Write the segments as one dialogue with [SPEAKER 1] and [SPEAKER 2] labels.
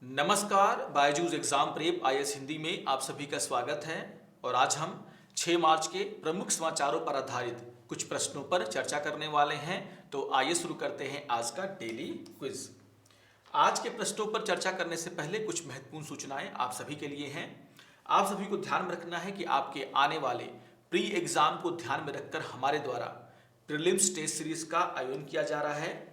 [SPEAKER 1] नमस्कार, Byju's exam prep IAS Hindi में आप सभी का स्वागत है। और आज हम 6 मार्च के प्रमुख समाचारों पर आधारित कुछ प्रश्नों पर चर्चा करने वाले हैं। तो आइए शुरू करते हैं आज का डेली क्विज। आज के प्रश्नों पर चर्चा करने से पहले कुछ महत्वपूर्ण सूचनाएं आप सभी के लिए हैं। आप सभी को ध्यान में रखना है कि आपके आने वाले प्री एग्जाम को ध्यान में रखकर हमारे द्वारा प्रीलिम्स टेस्ट सीरीज का आयोजन किया जा रहा है।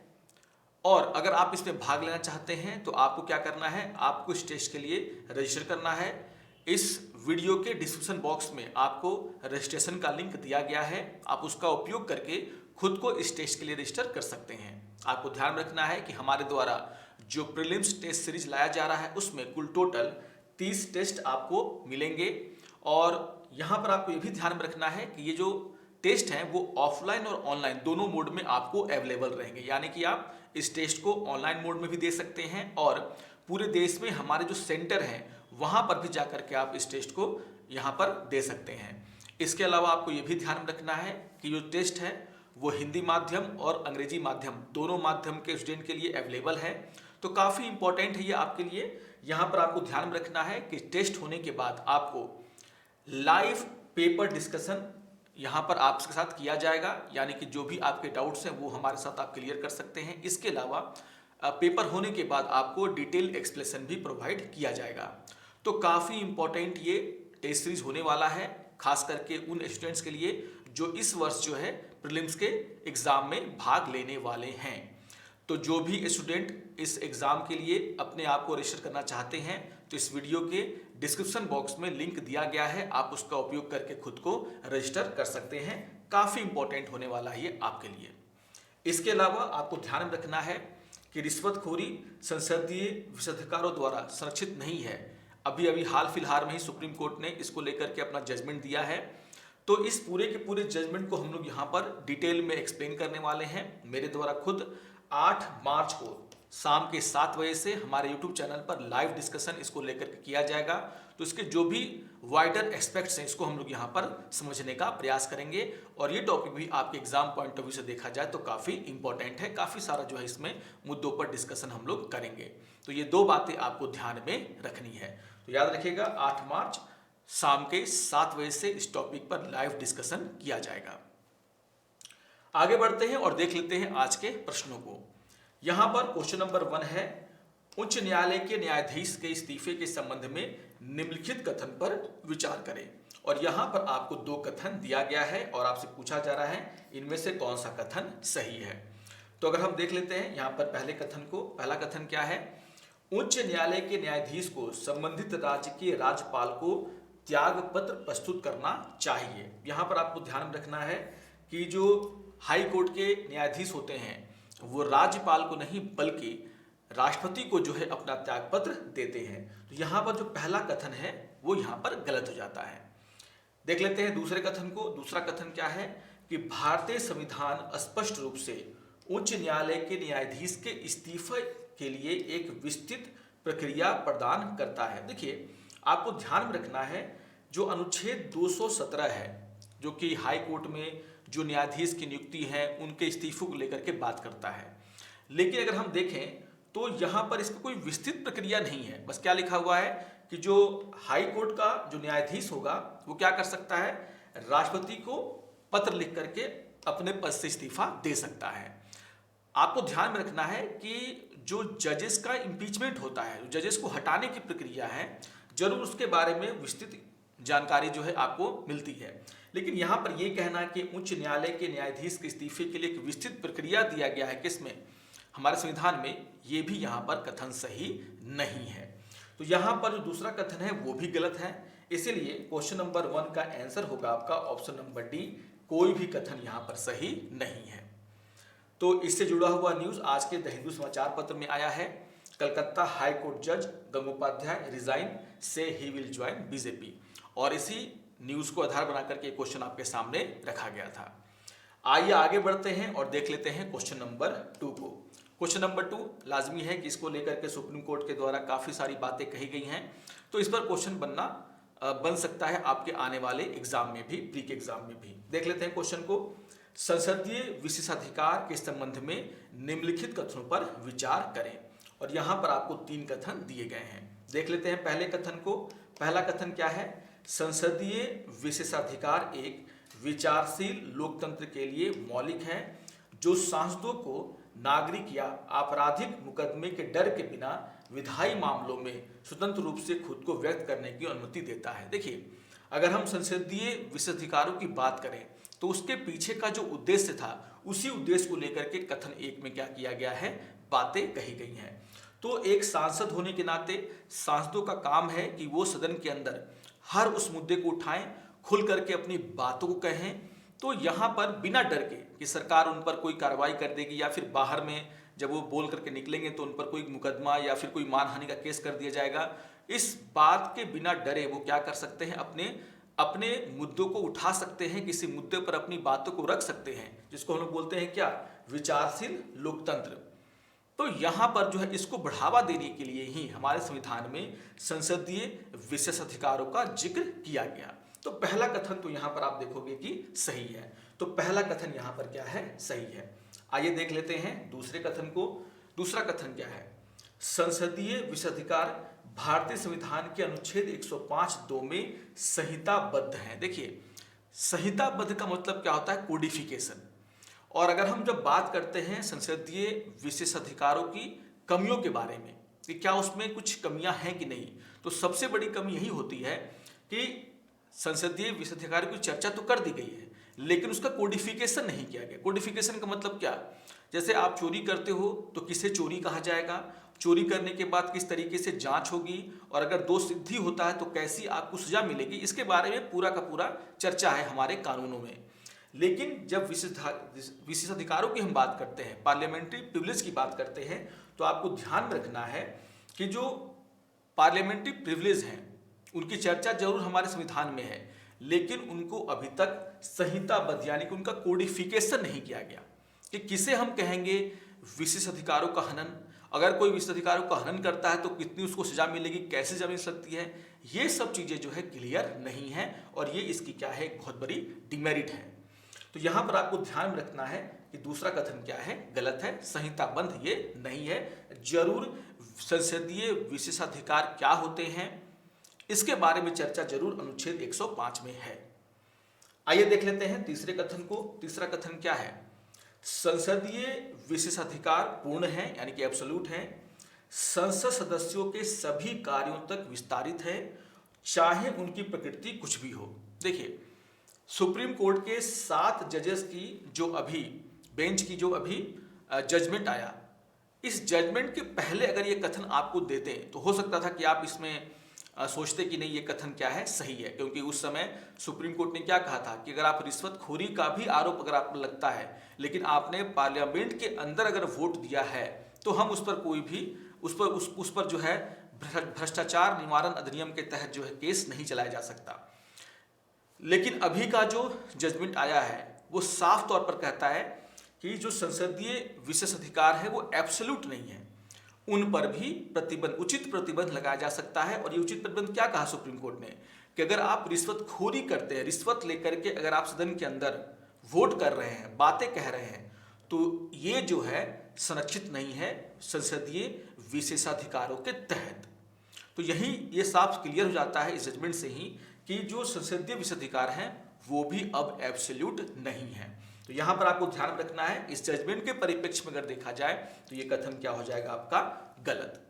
[SPEAKER 1] और अगर आप इसमें भाग लेना चाहते हैं तो आपको क्या करना है, आपको इस टेस्ट के लिए रजिस्टर करना है। इस वीडियो के डिस्क्रिप्शन बॉक्स में आपको रजिस्ट्रेशन का लिंक दिया गया है। आप उसका उपयोग करके खुद को इस टेस्ट के लिए रजिस्टर कर सकते हैं। आपको ध्यान रखना है कि हमारे द्वारा जो प्रीलिम्स टेस्ट सीरीज लाया जा रहा है उसमें कुल टोटल 30 टेस्ट आपको मिलेंगे। और यहाँ पर आपको ये भी ध्यान में रखना है कि ये जो टेस्ट हैं वो ऑफलाइन और ऑनलाइन दोनों मोड में आपको अवेलेबल रहेंगे, यानी कि आप इस टेस्ट को ऑनलाइन मोड में भी दे सकते हैं और पूरे देश में हमारे जो सेंटर हैं वहां पर भी जाकर के आप इस टेस्ट को यहां पर दे सकते हैं। इसके अलावा आपको ये भी ध्यान में रखना है कि जो टेस्ट है वो हिंदी माध्यम और अंग्रेजी माध्यम दोनों माध्यम के स्टूडेंट के लिए अवेलेबल है। तो काफ़ी इंपॉर्टेंट है ये आपके लिए। यहाँ पर आपको ध्यान में रखना है कि टेस्ट होने के बाद आपको लाइव पेपर डिस्कशन यहाँ पर आपके साथ किया जाएगा, यानी कि जो भी आपके डाउट्स हैं वो हमारे साथ आप क्लियर कर सकते हैं। इसके अलावा पेपर होने के बाद आपको डिटेल एक्सप्लेनेशन भी प्रोवाइड किया जाएगा। तो काफ़ी इंपॉर्टेंट ये टेस्ट सीरीज होने वाला है, खास करके उन स्टूडेंट्स के लिए जो इस वर्ष जो है प्रीलिम्स के एग्ज़ाम में भाग लेने वाले हैं। तो जो भी स्टूडेंट इस एग्ज़ाम के लिए अपने आप को रजिस्टर करना चाहते हैं तो इस वीडियो के डिस्क्रिप्शन बॉक्स में लिंक दिया गया है, आप उसका उपयोग करके खुद को रजिस्टर कर सकते हैं। काफ़ी इंपॉर्टेंट होने वाला है ये आपके लिए। इसके अलावा आपको ध्यान में रखना है कि रिश्वतखोरी संसदीय विशेषाधिकारों द्वारा संरक्षित नहीं है। अभी अभी हाल फिलहाल में ही सुप्रीम कोर्ट ने इसको लेकर के अपना जजमेंट दिया है। तो इस पूरे के पूरे जजमेंट को हम लोग यहाँ पर डिटेल में एक्सप्लेन करने वाले हैं। मेरे द्वारा खुद 8 मार्च को शाम के 7 बजे से हमारे YouTube चैनल पर लाइव डिस्कशन इसको लेकर के किया जाएगा। तो इसके जो भी वाइडर एस्पेक्ट्स हैं इसको हम लोग यहाँ पर समझने का प्रयास करेंगे। और ये टॉपिक भी आपके एग्जाम पॉइंट ऑफ व्यू से देखा जाए तो काफ़ी इंपॉर्टेंट है। काफ़ी सारा जो है इसमें मुद्दों पर डिस्कशन हम लोग करेंगे। तो ये 2 बातें आपको ध्यान में रखनी है। तो याद रखिएगा 8 मार्च शाम के 7 बजे से इस टॉपिक पर लाइव डिस्कशन किया जाएगा। आगे बढ़ते हैं और देख लेते हैं आज के प्रश्नों को। यहां पर क्वेश्चन नंबर 1 है, उच्च न्यायालय के न्यायाधीश के इस्तीफे के संबंध में निम्नलिखित कथन पर विचार करें। और यहां पर आपको 2 कथन दिया गया है और आपसे पूछा जा रहा है इनमें से कौन सा कथन सही है। तो अगर हम देख लेते हैं यहां पर पहले कथन को, पहला कथन क्या है, उच्च न्यायालय के न्यायाधीश को संबंधित राज्य के राज्यपाल को त्याग पत्र प्रस्तुत करना चाहिए। यहां पर आपको ध्यान में रखना है कि जो हाई कोर्ट के न्यायाधीश होते हैं वो राज्यपाल को नहीं बल्कि राष्ट्रपति को जो है अपना त्याग पत्र देते हैं। तो यहाँ पर जो पहला कथन है वो यहाँ पर गलत हो जाता है। देख लेते हैं दूसरे कथन को। दूसरा कथन क्या है कि भारतीय संविधान स्पष्ट रूप से उच्च न्यायालय के न्यायाधीश के इस्तीफे के लिए एक विस्तृत प्रक्रिया प्रदान करता है। देखिए आपको ध्यान में रखना है जो अनुच्छेद 217 है जो कि हाई कोर्ट में जो न्यायाधीश की नियुक्ति है उनके इस्तीफों को लेकर के बात करता है। लेकिन अगर हम देखें तो यहाँ पर इसका कोई विस्तृत प्रक्रिया नहीं है। बस क्या लिखा हुआ है कि जो हाई कोर्ट का जो न्यायाधीश होगा वो क्या कर सकता है, राष्ट्रपति को पत्र लिख करके अपने पद से इस्तीफा दे सकता है। आपको ध्यान में रखना है कि जो जजेस का इम्पीचमेंट होता है, जजेस को हटाने की प्रक्रिया है, जरूर उसके बारे में विस्तृत जानकारी जो है आपको मिलती है। लेकिन यहाँ पर यह कहना कि उच्च न्यायालय के न्यायाधीश के इस्तीफे के लिए एक विस्तृत प्रक्रिया दिया गया है किसमें, हमारे संविधान में, ये भी यहाँ पर कथन सही नहीं है। तो यहाँ पर जो दूसरा कथन है वो भी गलत है। इसीलिए क्वेश्चन नंबर 1 का आंसर होगा आपका ऑप्शन नंबर डी, कोई भी कथन यहाँ पर सही नहीं है। तो इससे जुड़ा हुआ न्यूज आज के द हिंदू समाचार पत्र में आया है। कलकत्ता हाई कोर्ट जज गंगोपाध्याय रिजाइन से ही विल ज्वाइन बीजेपी। और इसी न्यूज को आधार बनाकर के क्वेश्चन आपके सामने रखा गया था। आइए आगे बढ़ते हैं और देख लेते हैं क्वेश्चन नंबर 2 को। क्वेश्चन नंबर 2 लाजमी है कि इसको लेकर के सुप्रीम कोर्ट के द्वारा काफी सारी बातें कही गई हैं। तो इस पर क्वेश्चन बन सकता है आपके आने वाले एग्जाम में भी, प्री के एग्जाम में भी। देख लेते हैं क्वेश्चन को। संसदीय विशेषाधिकार के संबंध में निम्नलिखित कथनों पर विचार करें। और यहाँ पर आपको 3 कथन दिए गए हैं। देख लेते हैं पहले कथन को। पहला कथन क्या है? संसदीय विशेषाधिकार एक विचारशील लोकतंत्र के लिए मौलिक है, जो सांसदों को नागरिक या आपराधिक मुकदमे के डर के बिना विधायी मामलों में स्वतंत्र रूप से खुद को व्यक्त करने की अनुमति देता है। देखिए, अगर हम संसदीय विशेषाधिकारों की बात करें तो उसके पीछे का जो उद्देश्य था, उसी उद्देश्य को लेकर के कथन एक में क्या किया गया है, बातें कही गई हैं। तो एक सांसद होने के नाते सांसदों का काम है कि वो सदन के अंदर हर उस मुद्दे को उठाएं, खुल करके अपनी बातों को कहें। तो यहाँ पर बिना डर के कि सरकार उन पर कोई कार्रवाई कर देगी या फिर बाहर में जब वो बोल करके निकलेंगे तो उन पर कोई मुकदमा या फिर कोई मानहानि का केस कर दिया जाएगा, इस बात के बिना डरे वो क्या कर सकते हैं, अपने मुद्दों को उठा सकते हैं, किसी मुद्दे पर अपनी बातों को रख सकते हैं, जिसको हम लोग बोलते हैं क्या, विचारशील लोकतंत्र। तो यहाँ पर जो है इसको बढ़ावा देने के लिए ही हमारे संविधान में संसदीय विशेषाधिकारों का जिक्र किया गया। तो पहला कथन तो यहाँ पर आप देखोगे कि सही है। तो पहला कथन यहाँ पर क्या है, सही है। आइए देख लेते हैं दूसरे कथन को। दूसरा कथन क्या है? संसदीय विशेषाधिकार भारतीय संविधान के अनुच्छेद 105(2) में संहिताबद्ध है। देखिए, संहिताबद्ध का मतलब क्या होता है, कोडिफिकेशन। और अगर हम जब बात करते हैं संसदीय विशेषाधिकारों की कमियों के बारे में कि क्या उसमें कुछ कमियां हैं कि नहीं, तो सबसे बड़ी कमी यही होती है कि संसदीय विशेषाधिकारों की चर्चा तो कर दी गई है, लेकिन उसका कोडिफिकेशन नहीं किया गया। कोडिफिकेशन का मतलब क्या? जैसे आप चोरी करते हो तो किसे चोरी कहा जाएगा, चोरी करने के बाद किस तरीके से जांच होगी, और अगर दोष सिद्धि होता है तो कैसी आपको सजा मिलेगी, इसके बारे में पूरा का पूरा चर्चा है हमारे कानूनों में। लेकिन जब विशेषाधिकारों की हम बात करते हैं, पार्लियामेंट्री प्रिविलेज की बात करते हैं, तो आपको ध्यान में रखना है कि जो पार्लियामेंट्री प्रिविलेज हैं उनकी चर्चा जरूर हमारे संविधान में है, लेकिन उनको अभी तक संहिताबद्ध यानी कि उनका कोडिफिकेशन नहीं किया गया कि किसे हम कहेंगे विशेषाधिकारों का हनन, अगर कोई विशेषाधिकारों का हनन करता है तो कितनी उसको सजा मिलेगी, कैसे सजा मिल सकती है, ये सब चीजें जो है क्लियर नहीं है, और ये इसकी क्या है, एक बहुत बड़ी डिमेरिट है। तो यहां पर आपको ध्यान में रखना है कि दूसरा कथन क्या है, गलत है, संहिताबद्ध ये नहीं है। जरूर संसदीय विशेषाधिकार क्या होते हैं इसके बारे में चर्चा जरूर अनुच्छेद 105 में है। आइए देख लेते हैं तीसरे कथन को। तीसरा कथन क्या है? संसदीय विशेषाधिकार पूर्ण है यानी कि एब्सोल्यूट है, संसद सदस्यों के सभी कार्यों तक विस्तारित है, चाहे उनकी प्रकृति कुछ भी हो। देखिए, सुप्रीम कोर्ट के 7 जजेस की जो अभी बेंच की जो अभी जजमेंट आया, इस जजमेंट के पहले अगर ये कथन आपको देते तो हो सकता था कि आप इसमें सोचते कि नहीं ये कथन क्या है, सही है, क्योंकि उस समय सुप्रीम कोर्ट ने क्या कहा था कि अगर आप रिश्वतखोरी का भी आरोप अगर आपको लगता है, लेकिन आपने पार्लियामेंट के अंदर अगर वोट दिया है, तो हम उस पर कोई भी उस पर जो है भ्रष्टाचार निवारण अधिनियम के तहत जो है केस नहीं चलाया जा सकता। लेकिन अभी का जो जजमेंट आया है वो साफ तौर पर कहता है कि जो संसदीय विशेषाधिकार है वो एब्सोल्यूट नहीं है, उन पर भी प्रतिबंध, उचित प्रतिबंध लगाया जा सकता है। और ये उचित प्रतिबंध क्या कहा सुप्रीम कोर्ट ने कि अगर आप रिश्वतखोरी करते हैं, रिश्वत लेकर के अगर आप सदन के अंदर वोट कर रहे हैं, बातें कह रहे हैं, तो ये जो है संरक्षित नहीं है संसदीय विशेषाधिकारों के तहत। तो यही ये साफ क्लियर हो जाता है इस जजमेंट से ही कि जो संसदीय विशेषाधिकार हैं वो भी अब एब्सोल्यूट नहीं है। तो यहां पर आपको ध्यान रखना है, इस जजमेंट के परिप्रेक्ष्य में अगर देखा जाए तो ये कथन क्या हो जाएगा आपका, गलत।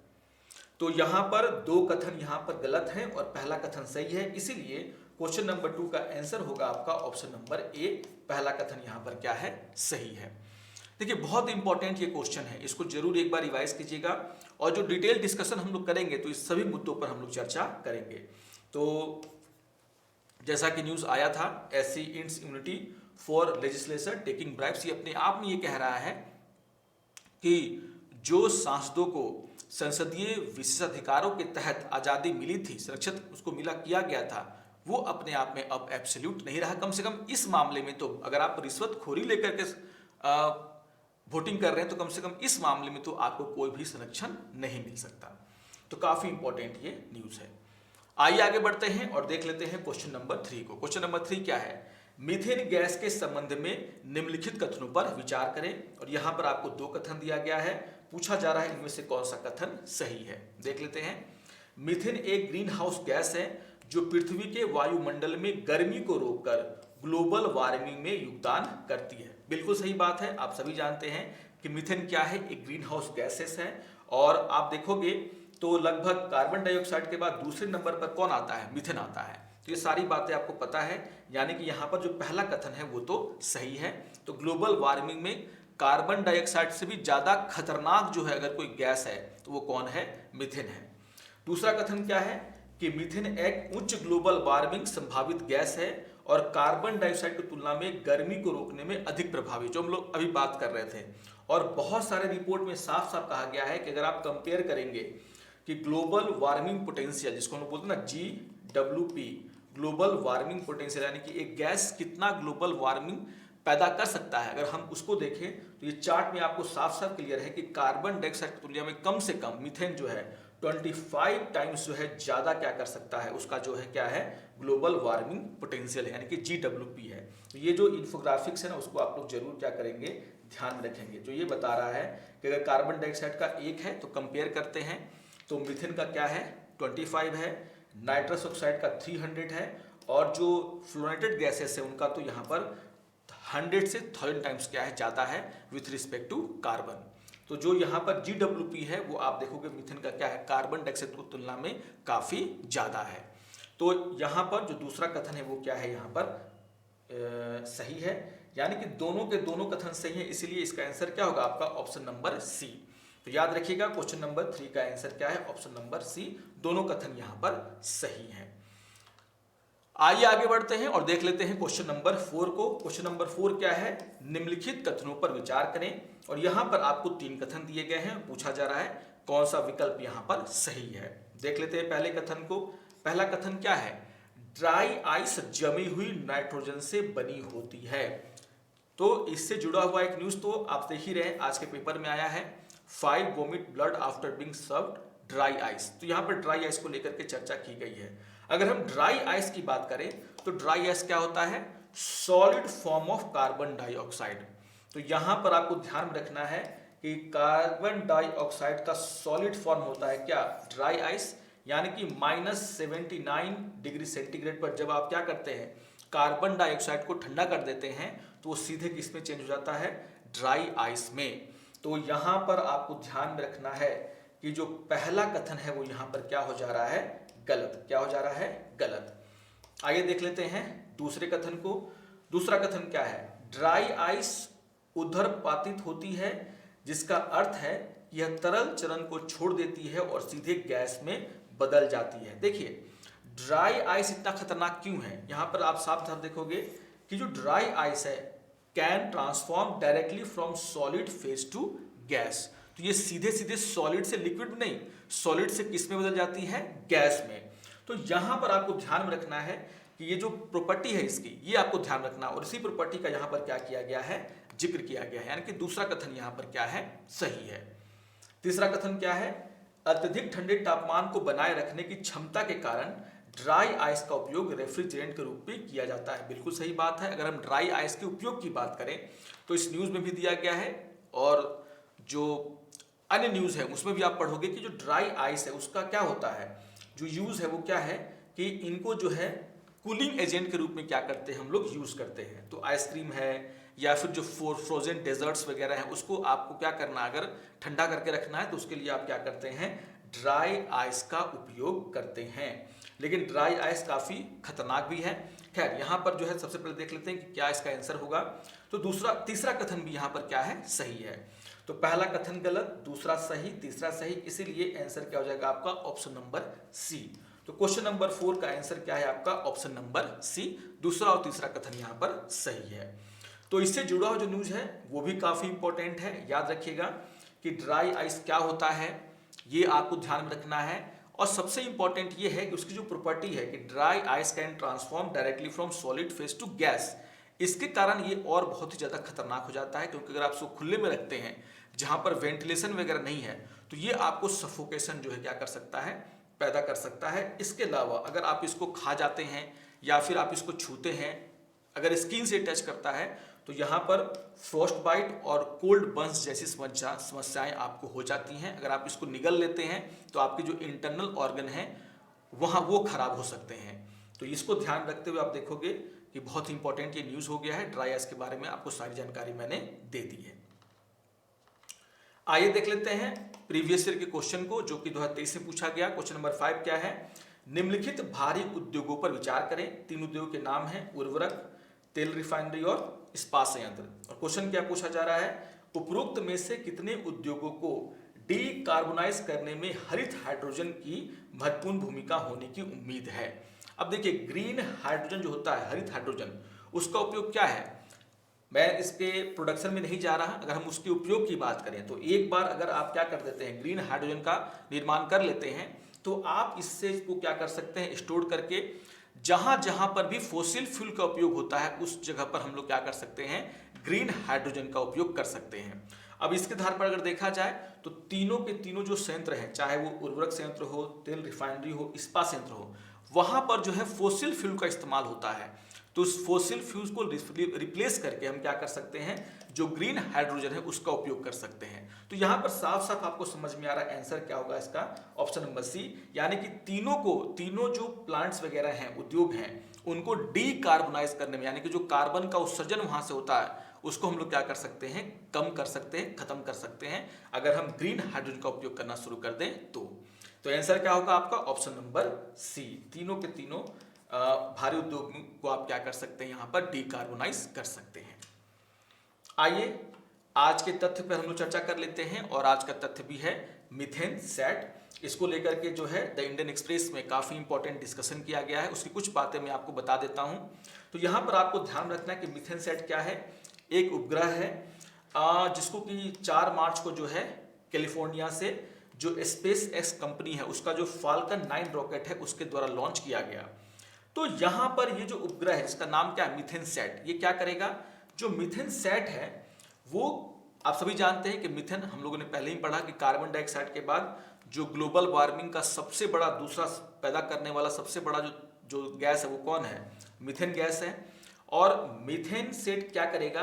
[SPEAKER 1] तो यहां पर 2 कथन यहां पर गलत हैं और पहला कथन सही है, इसीलिए क्वेश्चन नंबर 2 का आंसर होगा आपका ऑप्शन नंबर ए, पहला कथन यहां पर क्या है, सही है। देखिए, बहुत इंपॉर्टेंट ये क्वेश्चन है, इसको जरूर एक बार रिवाइज कीजिएगा, और जो डिटेल डिस्कशन हम लोग करेंगे तो इस सभी मुद्दों पर हम लोग चर्चा करेंगे। तो जैसा कि न्यूज आया था, SC ends immunity for legislature taking bribes, ये अपने आप में ये कह रहा है कि जो सांसदों को संसदीय विशेषाधिकारों के तहत आजादी मिली थी, सुरक्षित उसको मिला किया गया था, वो अपने आप में अब एब्सोल्यूट नहीं रहा। कम से कम इस मामले में तो अगर आप रिश्वतखोरी लेकर के वोटिंग कर रहे हैं तो कम से कम इस मामले में तो आपको कोई भी संरक्षण नहीं मिल सकता। तो काफी इंपॉर्टेंट ये न्यूज है। आइए आगे बढ़ते हैं और देख लेते हैं क्वेश्चन नंबर 3 को। क्वेश्चन नंबर 3 क्या है? मीथेन गैस के संबंध में निम्नलिखित कथनों पर विचार करें। और यहां पर आपको 2 कथन दिया गया है। पूछा जा रहा है इनमें से कौन सा कथन सही है। देख लेते हैं। मीथेन एक ग्रीन हाउस गैस है जो पृथ्वी के वायुमंडल में गर्मी को रोककर ग्लोबल वार्मिंग में योगदान करती है। बिल्कुल सही बात है। आप सभी जानते हैं कि मीथेन क्या है, एक ग्रीन हाउस गैसेस है। और आप देखोगे तो लगभग कार्बन डाइऑक्साइड के बाद दूसरे नंबर पर कौन आता है, मीथेन आता है। तो ये सारी बातें आपको पता है, यानी कि यहाँ पर जो पहला कथन है वो तो सही है। तो ग्लोबल वार्मिंग में कार्बन डाइऑक्साइड से भी ज्यादा खतरनाक जो है अगर कोई गैस है तो वो कौन है, मीथेन है। दूसरा कथन क्या है कि मीथेन एक उच्च ग्लोबल वार्मिंग संभावित गैस है और कार्बन डाइऑक्साइड की तुलना में गर्मी को रोकने में अधिक प्रभावी, जो हम लोग अभी बात कर रहे थे। और बहुत सारे रिपोर्ट में साफ साफ कहा गया है कि अगर आप कंपेयर करेंगे कि ग्लोबल वार्मिंग पोटेंशियल, जिसको हम लोग बोलते हैं ना GWP, ग्लोबल वार्मिंग पोटेंशियल, यानी कि एक गैस कितना ग्लोबल वार्मिंग पैदा कर सकता है, अगर हम उसको देखें तो ये चार्ट में आपको साफ साफ क्लियर है कि कार्बन डाइऑक्साइड की तुलना में कम से कम मीथेन जो है 25 टाइम्स जो है ज्यादा क्या कर सकता है, उसका जो है क्या है, ग्लोबल वार्मिंग पोटेंशियल है, यानी कि GWP है। तो ये जो इन्फोग्राफिक्स है ना, उसको आप लोग जरूर क्या करेंगे, ध्यान में रखेंगे। जो ये बता रहा है कि अगर कार्बन डाइऑक्साइड का 1 है तो कंपेयर करते हैं तो मीथेन का क्या है 25 है, नाइट्रस ऑक्साइड का 300 है, और जो फ्लोरेटेड गैसेस है उनका तो यहाँ पर 100 से 1000 टाइम्स क्या है, ज्यादा है विथ रिस्पेक्ट टू कार्बन। तो जो यहाँ पर GWP है वो आप देखोगे मीथेन का क्या है, कार्बन डाइऑक्साइड की तुलना में काफी ज्यादा है। तो यहाँ पर जो दूसरा कथन है वो क्या है, यहाँ पर सही है, यानी कि दोनों के दोनों कथन सही है, इसीलिए इसका आंसर क्या होगा आपका ऑप्शन नंबर सी। तो याद रखिएगा क्वेश्चन नंबर 3 का आंसर क्या है, ऑप्शन नंबर सी। दोनों कथन यहाँ पर सही है। आइए आगे बढ़ते हैं और देख लेते हैं क्वेश्चन नंबर 4 को। क्वेश्चन नंबर 4 क्या है, निम्नलिखित कथनों पर विचार करें। और यहां पर आपको 3 कथन दिए गए हैं, पूछा जा रहा है कौन सा विकल्प यहां पर सही है। देख लेते हैं पहले कथन को। पहला कथन क्या है, ड्राई आइस जमी हुई नाइट्रोजन से बनी होती है। तो इससे जुड़ा हुआ एक न्यूज तो आप देख ही रहे, आज के पेपर में आया है, 5 vomit blood after being served dry ice. तो यहाँ पर ड्राई आइस को लेकर के चर्चा की गई है। अगर हम ड्राई आइस की बात करें तो ड्राई आइस क्या होता है, solid form of carbon dioxide. तो यहां पर आपको ध्यान में रखना है कि कार्बन डाइऑक्साइड का सॉलिड फॉर्म होता है क्या, ड्राई आइस, यानी कि -79 डिग्री सेंटीग्रेड पर जब आप क्या करते हैं, कार्बन डाइऑक्साइड को ठंडा कर देते हैं तो वो सीधे किस में चेंज हो जाता है, ड्राई आइस में। तो यहां पर आपको ध्यान में रखना है कि जो पहला कथन है वो यहां पर क्या हो जा रहा है, गलत। क्या हो जा रहा है, गलत। आइए देख लेते हैं दूसरे कथन को। दूसरा कथन क्या है, ड्राई आइस उर्ध्वपातित होती है, जिसका अर्थ है कि यह तरल चरण को छोड़ देती है और सीधे गैस में बदल जाती है। देखिए ड्राई आइस इतना खतरनाक क्यों है, यहां पर आप साफ साफ देखोगे कि जो ड्राई आइस है can transform directly from solid phase two gas. तो ये सीधे सीधे सॉलिड से लिक्विड में नहीं, सॉलिड से किस में बदल जाती है, गैस में। तो यहां पर आपको ध्यान में रखना है कि ये जो प्रॉपर्टी है इसकी, ये आपको ध्यान रखना, और इसी प्रॉपर्टी का यहां पर क्या किया गया है, जिक्र किया गया है, यानी कि दूसरा कथन यहां पर क्या है, सही है। तीसरा कथन क्या है, अत्यधिक ठंडे तापमान को बनाए रखने की क्षमता के कारण ड्राई आइस का उपयोग रेफ्रिजरेंट के रूप में किया जाता है। बिल्कुल सही बात है। अगर हम ड्राई आइस के उपयोग की बात करें तो इस न्यूज में भी दिया गया है, और जो अन्य न्यूज है उसमें भी आप पढ़ोगे कि जो ड्राई आइस है उसका क्या होता है, जो यूज है वो क्या है कि इनको जो है कूलिंग एजेंट के रूप में क्या करते हैं, हम लोग यूज करते हैं। तो आइसक्रीम है या फिर जो फ्रोजन डेजर्ट्स वगैरह है उसको आपको क्या करना, अगर ठंडा करके रखना है तो उसके लिए आप क्या करते हैं, ड्राई आइस का उपयोग करते हैं। लेकिन ड्राई आइस काफी खतरनाक भी है। खैर यहाँ पर जो है सबसे पहले देख लेते हैं कि क्या इसका आंसर होगा। तो तीसरा कथन भी यहाँ पर क्या है, सही है। तो पहला कथन गलत, दूसरा सही, तीसरा सही, इसीलिए आंसर क्या हो जाएगा आपका ऑप्शन नंबर सी। तो क्वेश्चन नंबर 4 का आंसर क्या है आपका, ऑप्शन नंबर सी। दूसरा और तीसरा कथन यहाँ पर सही है। तो इससे जुड़ा हुआ जो न्यूज है वो भी काफी इंपॉर्टेंट है। याद रखिएगा कि ड्राई आइस क्या होता है, ये आपको ध्यान में रखना है। और सबसे इंपॉर्टेंट ये है कि उसकी जो प्रॉपर्टी है कि dry ice can transform directly from solid phase two gas, इसके कारण ये और बहुत ही ज्यादा खतरनाक हो जाता है, क्योंकि अगर आप इसको खुले में रखते हैं जहां पर वेंटिलेशन वगैरह नहीं है तो ये आपको सफोकेशन जो है क्या कर सकता है, पैदा कर सकता है। इसके अलावा अगर आप इसको खा जाते हैं या फिर आप इसको छूते हैं, अगर स्किन से टच करता है तो यहाँ पर फ्रॉस्ट बाइट और कोल्ड बर्न्स जैसी समस्याएं आपको हो जाती हैं। अगर आप इसको निगल लेते हैं तो आपके जो इंटरनल ऑर्गन हैं वहाँ वो खराब हो सकते हैं। तो इसको ध्यान रखते हुए आप देखोगे कि बहुत ही इंपॉर्टेंट ये न्यूज़ हो गया है। ड्राई आइस के बारे में आपको सारी जानकारी मैंने दे दी है। आइए देख लेते हैं प्रीवियस ईयर के क्वेश्चन को, जो कि 2023 में पूछा गया। क्वेश्चन नंबर 5 क्या है? निम्नलिखित भारी उद्योगों पर विचार करें। 3 उद्योगों के नाम हैं, उर्वरक, तेल रिफाइनरी और इस्पात संयंत्र। और क्वेश्चन क्या पूछा जा रहा है? उपरोक्त में से कितने उद्योगों को डीकार्बोनाइज करने में हरित हाइड्रोजन की महत्वपूर्ण भूमिका होने की उम्मीद है? अब देखिए, ग्रीन हाइड्रोजन जो होता है, हरित हाइड्रोजन, उसका उपयोग क्या है? मैं इसके प्रोडक्शन में नहीं जा रहा। अगर हम उसके उपयोग की बात करें तो एक बार अगर आप क्या कर देते हैं, ग्रीन हाइड्रोजन का निर्माण कर लेते हैं, तो आप इससे को क्या कर सकते हैं, स्टोर करके जहां जहां पर भी फोसिल फ्यूल का उपयोग होता है उस जगह पर हम लोग क्या कर सकते हैं, ग्रीन हाइड्रोजन का उपयोग कर सकते हैं। अब इसके आधार पर अगर देखा जाए तो तीनों के तीनों जो संयंत्र हैं, चाहे वो उर्वरक संयंत्र हो, तेल रिफाइनरी हो, इस्पात संयंत्र हो, वहां पर जो है फोसिल फ्यूल का इस्तेमाल होता है। तो उस फोसिल फ्यूल्स को रिप्लेस करके हम क्या कर सकते हैं, जो ग्रीन हाइड्रोजन है उसका उपयोग कर सकते हैं। तो यहां पर साफ साफ आपको समझ में आ रहा है आंसर क्या होगा इसका, ऑप्शन नंबर सी। यानी कि तीनों जो प्लांट्स वगैरह हैं, उद्योग हैं, उनको डीकार्बोनाइज करने में, यानी कि जो कार्बन का उत्सर्जन वहां से होता है उसको हम लोग क्या कर सकते हैं, कम कर सकते हैं, खत्म कर सकते हैं, अगर हम ग्रीन हाइड्रोजन का उपयोग करना शुरू कर दें तो आंसर क्या होगा आपका, ऑप्शन नंबर सी। तीनों के तीनों भारी उद्योग को आप क्या कर सकते हैं, यहां पर डीकार्बोनाइज कर सकते हैं। आइए आज के तथ्य पर हम लोग चर्चा कर लेते हैं, और आज का तथ्य भी है मीथेन सैट। इसको लेकर के जो है द इंडियन एक्सप्रेस में काफी इंपॉर्टेंट डिस्कशन किया गया है, उसकी कुछ बातें मैं आपको बता देता हूं। तो यहां पर आपको ध्यान रखना है कि मीथेन सैट क्या है। एक उपग्रह है जिसको कि 4 मार्च को जो है कैलिफोर्निया से जो स्पेस एक्स कंपनी है उसका जो फाल्कन 9 रॉकेट है उसके द्वारा लॉन्च किया गया। तो यहां पर ये जो उपग्रह है जिसका नाम क्या है, मीथेन सैट, ये क्या करेगा? जो मीथेन सैट है वो आप सभी जानते हैं कि मीथेन, हम लोगों ने पहले ही पढ़ा कि कार्बन डाइऑक्साइड के बाद जो ग्लोबल वार्मिंग का सबसे बड़ा दूसरा पैदा करने वाला सबसे बड़ा जो गैस है वो कौन है, मीथेन गैस है। और मीथेन सैट क्या करेगा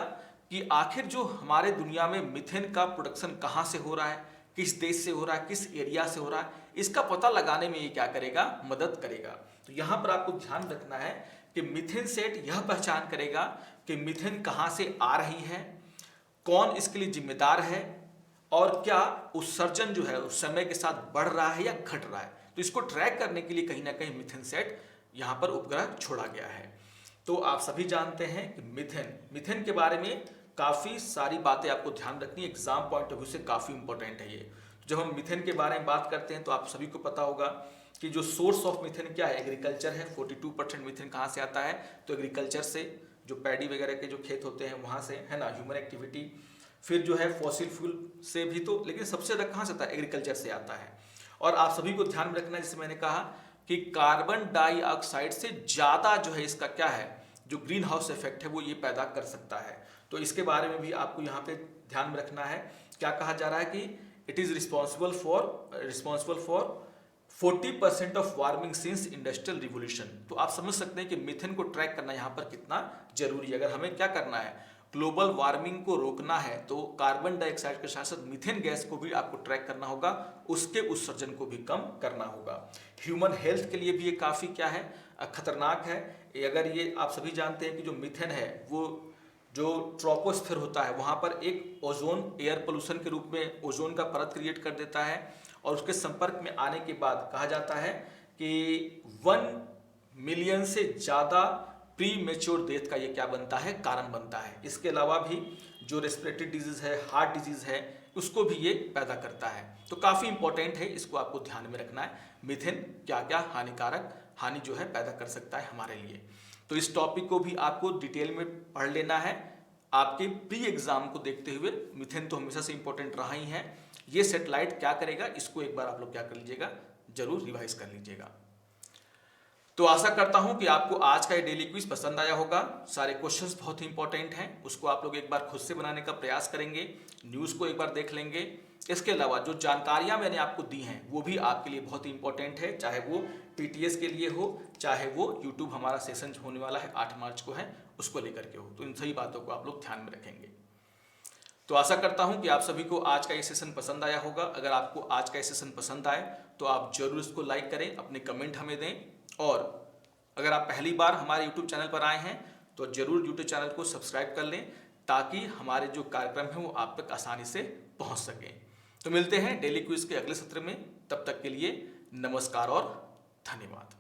[SPEAKER 1] कि आखिर जो हमारे दुनिया में मीथेन का प्रोडक्शन कहाँ से हो रहा है, किस देश से हो रहा है, किस एरिया से हो रहा है, इसका पता लगाने में ये क्या करेगा, मदद करेगा। तो यहां पर आपको ध्यान रखना है कि मीथेन सैट यह पहचान करेगा कि मीथेन कहां से आ रही है, कौन इसके लिए जिम्मेदार है, और क्या उत्सर्जन जो है उस समय के साथ बढ़ रहा है या घट रहा है। तो इसको ट्रैक करने के लिए कहीं ना कहीं मीथेन सैट यहां पर उपग्रह छोड़ा गया है। तो आप सभी जानते हैं कि मीथेन के बारे में काफी सारी बातें आपको ध्यान रखनी है, एग्जाम पॉइंट ऑफ व्यू से काफी इंपॉर्टेंट है ये। जब हम मीथेन के बारे में बात करते हैं तो आप सभी को पता होगा कि जो सोर्स ऑफ मीथेन क्या है, एग्रीकल्चर है। 42% मीथेन कहाँ से आता है, तो एग्रीकल्चर से, जो पैडी वगैरह के जो खेत होते हैं वहाँ से, है ना, ह्यूमन एक्टिविटी। फिर जो है फॉसिल फ्यूल से भी, तो लेकिन सबसे ज़्यादा कहाँ से आता है, एग्रीकल्चर से आता है। और आप सभी को ध्यान में रखना है, जैसे मैंने कहा कि कार्बन डाइऑक्साइड से ज़्यादा जो है इसका क्या है, जो ग्रीन हाउस इफेक्ट है वो ये पैदा कर सकता है। तो इसके बारे में भी आपको यहाँ पे ध्यान में रखना है। क्या कहा जा रहा है कि it is responsible for 40% of warming since industrial revolution. तो आप समझ सकते हैं कि मीथेन को ट्रैक करना यहाँ पर कितना जरूरी है। अगर हमें क्या करना है, ग्लोबल वार्मिंग को रोकना है, तो कार्बन डाइऑक्साइड के साथ साथ मीथेन गैस को भी आपको ट्रैक करना होगा, उसके उत्सर्जन को भी कम करना होगा। ह्यूमन हेल्थ के लिए भी ये काफ़ी क्या है, खतरनाक है। अगर ये आप सभी जानते हैं कि जो मीथेन है वो जो ट्रोपोस्फीयर होता है वहाँ पर एक ओजोन, एयर पोल्यूशन के रूप में ओजोन का परत क्रिएट कर देता है, और उसके संपर्क में आने के बाद कहा जाता है कि 1 मिलियन से ज़्यादा प्री मेच्योर डेथ का ये क्या बनता है, कारण बनता है। इसके अलावा भी जो रेस्पिरेटरी डिजीज है, हार्ट डिजीज है, उसको भी ये पैदा करता है। तो काफ़ी इंपॉर्टेंट है, इसको आपको ध्यान में रखना है। मीथेन क्या क्या हानि जो है पैदा कर सकता है हमारे लिए। तो इस टॉपिक को भी आपको डिटेल में पढ़ लेना है आपके प्री एग्जाम को देखते हुए। मीथेन तो हमेशा से इंपॉर्टेंट रहा ही है। ये सैटेलाइट क्या करेगा, इसको एक बार आप लोग क्या कर लीजिएगा, जरूर रिवाइज कर लीजिएगा। तो आशा करता हूं कि आपको आज का ये डेली क्विज पसंद आया होगा। सारे क्वेश्चंस बहुत ही इंपॉर्टेंट हैं, उसको आप लोग एक बार खुद से बनाने का प्रयास करेंगे, न्यूज़ को एक बार देख लेंगे, इसके अलावा जो जानकारियां मैंने आपको दी हैं वो भी आपके लिए बहुत ही इंपॉर्टेंट है, चाहे वो पीटीएस के लिए हो, चाहे वो यूट्यूब हमारा सेशन होने वाला है 8 मार्च को है उसको लेकर के हो। तो इन सभी बातों को आप लोग ध्यान में रखेंगे। तो आशा करता हूं कि आप सभी को आज का ये सेशन पसंद आया होगा। अगर आपको आज का ये सेशन पसंद आए तो आप जरूर इसको लाइक करें, अपने कमेंट हमें दें, और अगर आप पहली बार हमारे यूट्यूब चैनल पर आए हैं तो जरूर यूट्यूब चैनल को सब्सक्राइब कर लें ताकि हमारे जो कार्यक्रम है वो आप तक आसानी से पहुंच सकें। तो मिलते हैं डेली क्विज के अगले सत्र में, तब तक के लिए नमस्कार और धन्यवाद।